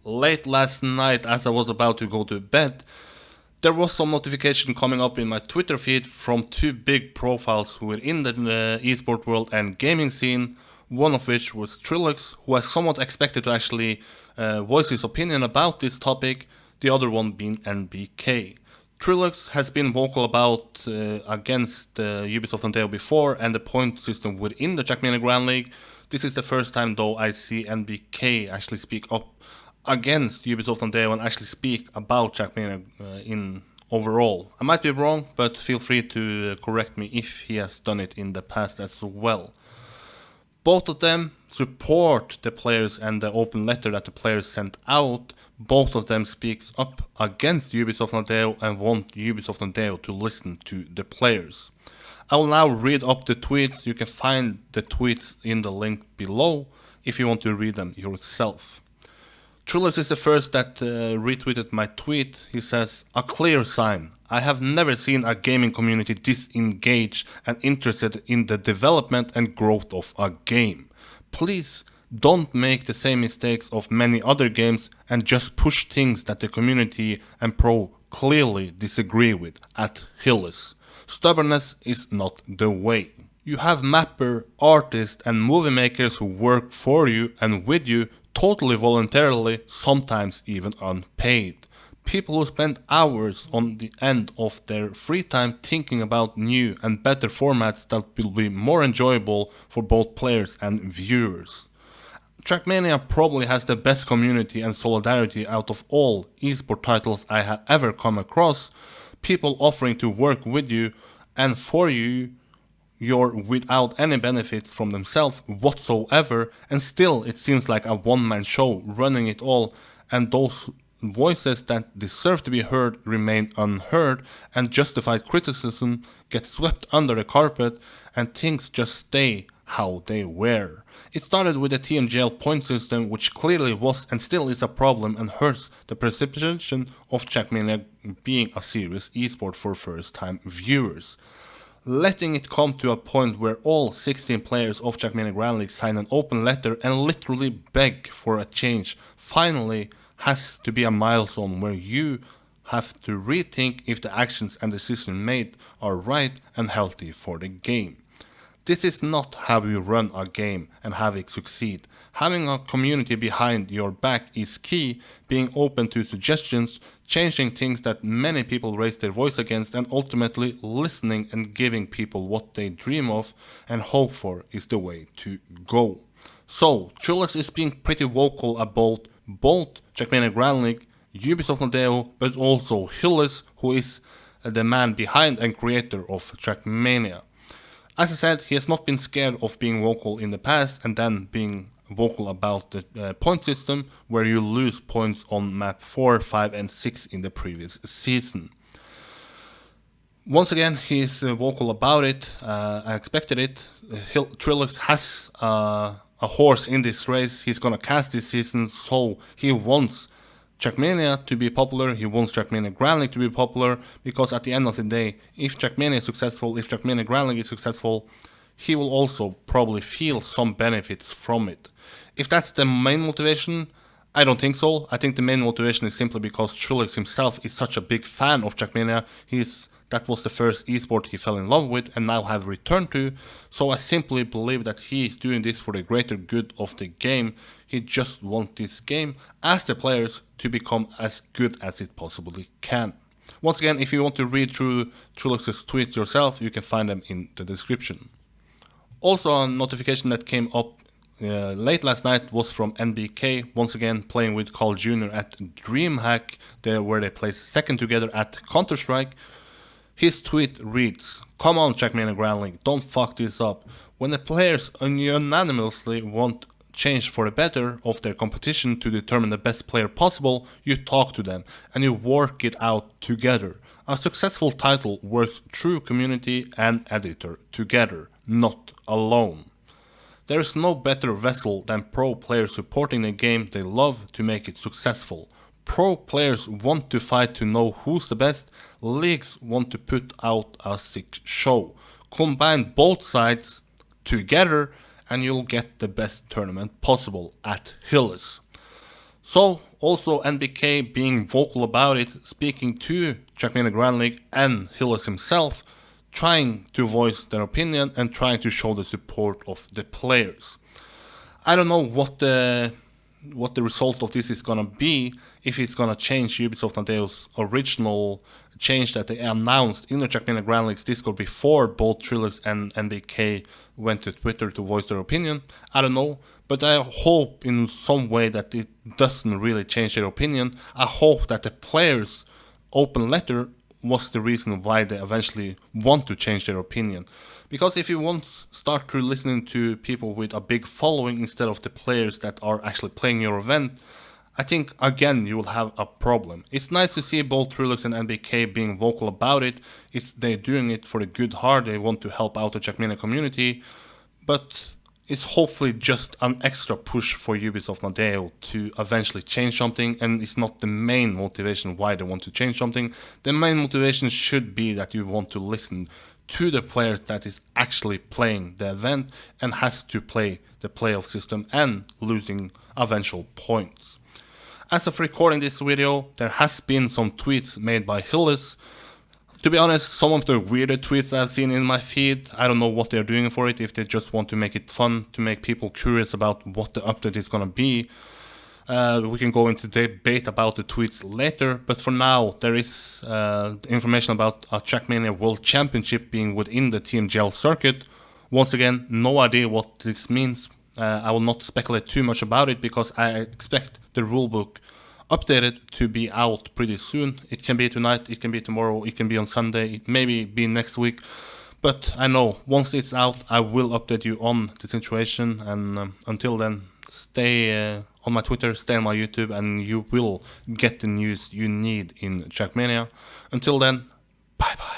Late last night, as I was about to go to bed, there was some notification coming up in my Twitter feed from two big profiles who were in the esport world and gaming scene, one of which was TrilluXe, who was somewhat expected to actually voice his opinion about this topic, the other one being NBK. TrilluXe has been vocal about against Ubisoft Nadeo before and the point system within the Trackmania Grand League. This is the first time though I see NBK actually speak up against Ubisoft Nadeo and actually speak about Trackmania in overall. I might be wrong, but feel free to correct me if he has done it in the past as well. Both of them support the players and the open letter that the players sent out. Both of them speaks up against Ubisoft Nadeo and want Ubisoft Nadeo to listen to the players. I will now read up the tweets. You can find the tweets in the link below if you want to read them yourself. TrilluXe is the first that retweeted my tweet. He says, "A clear sign. I have never seen a gaming community disengaged and interested in the development and growth of a game. Please don't make the same mistakes of many other games and just push things that the community and pro clearly disagree with at Hillis. Stubbornness is not the way. You have mapper, artists and movie makers who work for you and with you totally voluntarily, sometimes even unpaid. People who spend hours on the end of their free time thinking about new and better formats that will be more enjoyable for both players and viewers. Trackmania probably has the best community and solidarity out of all esport titles I have ever come across. People offering to work with you and for you without any benefits from themselves whatsoever, and still it seems like a one-man show running it all, and those voices that deserve to be heard remain unheard, and justified criticism gets swept under the carpet, and things just stay how they were. It started with the TMGL point system, which clearly was and still is a problem and hurts the perception of Trackmania being a serious esport for first-time viewers. Letting it come to a point where all 16 players of Trackmania Grand League sign an open letter and literally beg for a change finally has to be a milestone where you have to rethink if the actions and decisions made are right and healthy for the game. This is not how you run a game and have it succeed. Having a community behind your back is key, being open to suggestions, changing things that many people raise their voice against, and ultimately listening and giving people what they dream of and hope for is the way to go. So, TrilluXe is being pretty vocal about both Trackmania Grand League, Ubisoft Nadeo, but also Hillis, who is the man behind and creator of Trackmania. As I said, he has not been scared of being vocal in the past and then being vocal about the point system where you lose points on map 4, 5 and 6 in the previous season. Once again, he is vocal about it. I expected it. TrilluXe has a horse in this race. He's gonna cast this season, so he wants Trackmania to be popular, he wants Trackmania Grand League to be popular, because at the end of the day, if Trackmania is successful, if Trackmania Grand League is successful, he will also probably feel some benefits from it. If that's the main motivation, I don't think so. I think the main motivation is simply because TrilluXe himself is such a big fan of Trackmania. That was the first esport he fell in love with and now have returned to, so I simply believe that he is doing this for the greater good of the game. He just wants this game, as the players, to become as good as it possibly can. Once again, if you want to read through TrilluXe's tweets yourself, you can find them in the description. Also, a notification that came up late last night was from NBK, once again playing with Carl Jr. at DreamHack, where they placed second together at Counter-Strike. His tweet reads, "Come on Trackmania Grand League, don't fuck this up. When the players unanimously want change for the better of their competition to determine the best player possible, you talk to them and you work it out together. A successful title works through community and editor together, not alone. There is no better vessel than pro players supporting the game they love to make it successful. Pro players want to fight to know who's the best, leagues want to put out a sick show. Combine both sides together and you'll get the best tournament possible at Hillis." So also NBK being vocal about it, speaking to Trackmania Grand League and Hillis himself, trying to voice their opinion and trying to show the support of the players. I don't know what the result of this is gonna be, if it's gonna change Ubisoft Nadeo's original change that they announced in the Trackmania Grand League's Discord before both TrilluXe and NBK went to Twitter to voice their opinion. I don't know, but I hope in some way that it doesn't really change their opinion. I hope that the players' open letter was the reason why they eventually want to change their opinion. Because if you want start to listening to people with a big following instead of the players that are actually playing your event, I think again you will have a problem. It's nice to see both TrilluXe and NBK being vocal about it. They're doing it for the good heart. They want to help out the Trackmania community, but it's hopefully just an extra push for Ubisoft Nadeo to eventually change something, and it's not the main motivation why they want to change something. The main motivation should be that you want to listen to the player that is actually playing the event and has to play the playoff system and losing eventual points. As of recording this video, there has been some tweets made by Hillis. To be honest, some of the weirder tweets I've seen in my feed, I don't know what they're doing for it, if they just want to make it fun, to make people curious about what the update is gonna be. We can go into debate about the tweets later, but for now, there is information about a Trackmania World Championship being within the Team Gel circuit. Once again, no idea what this means. I will not speculate too much about it because I expect the rulebook updated to be out pretty soon. It can be tonight, it can be tomorrow, it can be on Sunday, it maybe be next week. But I know once it's out, I will update you on the situation. And until then, stay on my Twitter, stay on my YouTube, and you will get the news you need in Trackmania. Until then, bye bye.